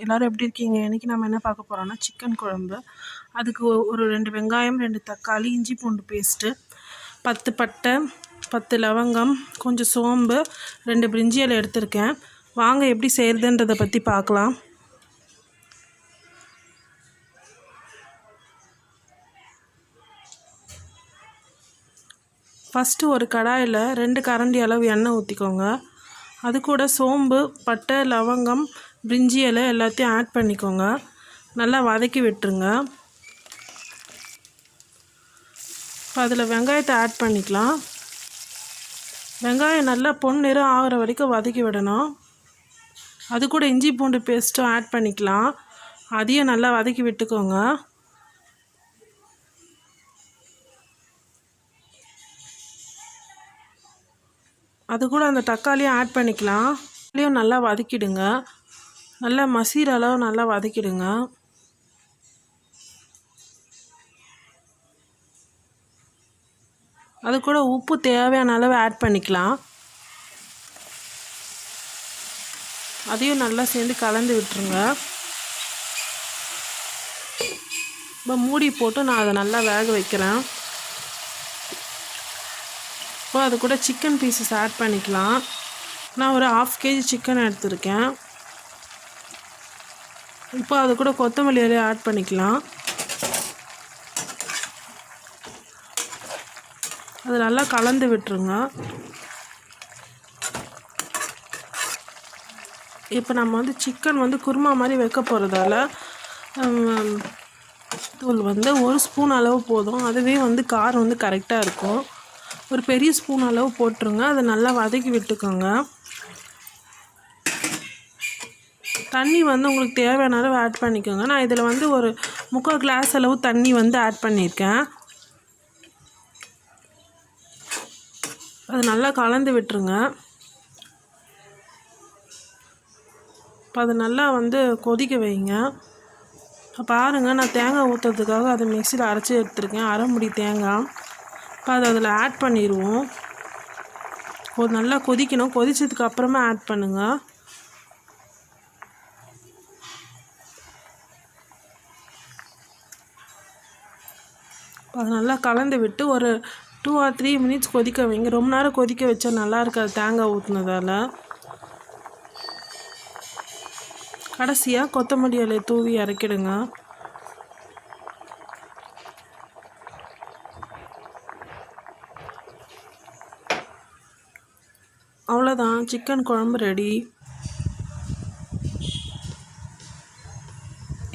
எல்லோரும் எப்படி இருக்கீங்க? இன்றைக்கி நம்ம என்ன பார்க்க போகிறோம்னா சிக்கன் குழம்பு. அதுக்கு ஒரு 2 வெங்காயம், 2 தக்காளி, இஞ்சி பூண்டு பேஸ்ட்டு, 10 பட்டை, 10 லவங்கம், கொஞ்சம் சோம்பு, 2 பிரிஞ்சி இலை எடுத்திருக்கேன். வாங்க எப்படி செய்கிறதுன்றதை பற்றி பார்க்கலாம். ஃபஸ்ட்டு ஒரு கடாயில் 2 கரண்டி அளவு எண்ணெய் ஊற்றிக்கோங்க. அது கூட சோம்பு, பட்டை, லவங்கம், பிரிஞ்சி இலை எல்லாத்தையும் ஆட் பண்ணிக்கோங்க. நல்லா வதக்கி விட்டுருங்க. இப்போ அதில் வெங்காயத்தை ஆட் பண்ணிக்கலாம். வெங்காயம் நல்லா பொன்னிறம் ஆகிற வரைக்கும் வதக்கி விடணும். அது கூட இஞ்சி பூண்டு பேஸ்ட்டும் ஆட் பண்ணிக்கலாம். அதையும் நல்லா வதக்கி விட்டுக்கோங்க. அது கூட அந்த தக்காளியும் ஆட் பண்ணிக்கலாம். தக்காளியும் நல்லா வதக்கிடுங்க. நல்லா மசிகிற அளவு நல்லா வதக்கிடுங்க. அது கூட உப்பு தேவையான அளவு ஆட் பண்ணிக்கலாம். அதையும் நல்லா சேர்ந்து கலந்து விட்டுருங்க. இப்போ மூடி போட்டு நான் அதை நல்லா வேக வைக்கிறேன். இப்போ அது கூட சிக்கன் பீசஸ் ஆட் பண்ணிக்கலாம். நான் ஒரு 1/2 kg சிக்கன் எடுத்திருக்கேன். இப்போ அது கூட கொத்தமல்லி இலையை ஆட் பண்ணிக்கலாம். அது நல்லா கலந்து விட்டுருங்க. இப்போ நம்ம சிக்கன் குருமா மாதிரி வைக்க போகிறதால தூள் 1 ஸ்பூன் அளவு போதும். அதுவே காரம் கரெக்டாக இருக்கும். ஒரு பெரிய ஸ்பூன் அளவு போட்டுருங்க. அதை நல்லா வதக்கி விட்டுக்கோங்க. தண்ணி உங்களுக்கு தேவையான அளவு ஆட் பண்ணிக்கோங்க. நான் இதில் ஒரு 3/4 கிளாஸ் அளவு தண்ணி ஆட் பண்ணியிருக்கேன். அது நல்லா கலந்து விட்டுருங்க. இப்போ அது நல்லா கொதிக்க வைங்க. பாருங்கள், நான் தேங்காய் ஊற்றுறதுக்காக அதை மிக்சியில் அரைச்சி எடுத்துருக்கேன். அரை முடி தேங்காய். இப்போ அதை அதில் ஆட் பண்ணிடுவோம். நல்லா கொதிக்கணும். கொதிச்சதுக்கு அப்புறமா ஆட் பண்ணுங்கள். அதை நல்லா கலந்து விட்டு ஒரு 2 or 3 மினிட்ஸ் கொதிக்க வைங்க. ரொம்ப நேரம் கொதிக்க வச்சா நல்லா இருக்காது தேங்காய் ஊற்றுனதால். கடைசியாக கொத்தமல்லி இலையை தூவி இறக்கிடுங்க. அவ்வளோதான், சிக்கன் குழம்பு ரெடி.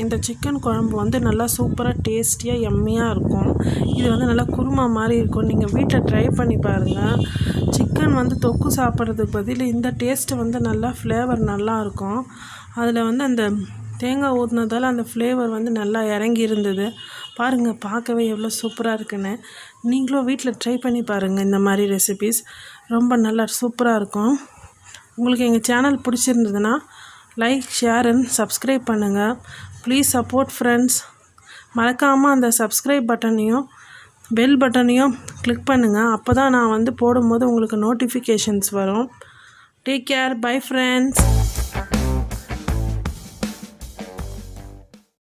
இந்த சிக்கன் குழம்பு நல்லா சூப்பராக டேஸ்டியாக எம்மியாக இருக்கும். இது நல்லா குருமா மாதிரி இருக்கும். நீங்கள் வீட்டில் ட்ரை பண்ணி பாருங்கள். சிக்கன் தொக்கு சாப்பிட்றதுக்கு பதில் இந்த டேஸ்ட்டு நல்லா ஃப்ளேவர் நல்லாயிருக்கும். அதில் அந்த தேங்காய் ஊற்றினதால் அந்த ஃப்ளேவர் நல்லா இறங்கி இருந்தது. பாருங்கள், பார்க்கவே எவ்வளோ சூப்பராக இருக்குன்னு. நீங்களும் வீட்டில் ட்ரை பண்ணி பாருங்கள். இந்த மாதிரி ரெசிபீஸ் ரொம்ப நல்லா சூப்பராக இருக்கும். உங்களுக்கு எங்கள் சேனல் பிடிச்சிருந்ததுன்னா லைக், ஷேர் அண்ட் சப்ஸ்கிரைப் பண்ணுங்கள். Please support friends. மறக்காமல் அந்த சப்ஸ்கிரைப் பட்டனையும் பெல் பட்டனையும் கிளிக் பண்ணுங்கள். அப்போ தான் நான் போடும்போது உங்களுக்கு நோட்டிஃபிகேஷன்ஸ் வரும். Take care. Bye friends.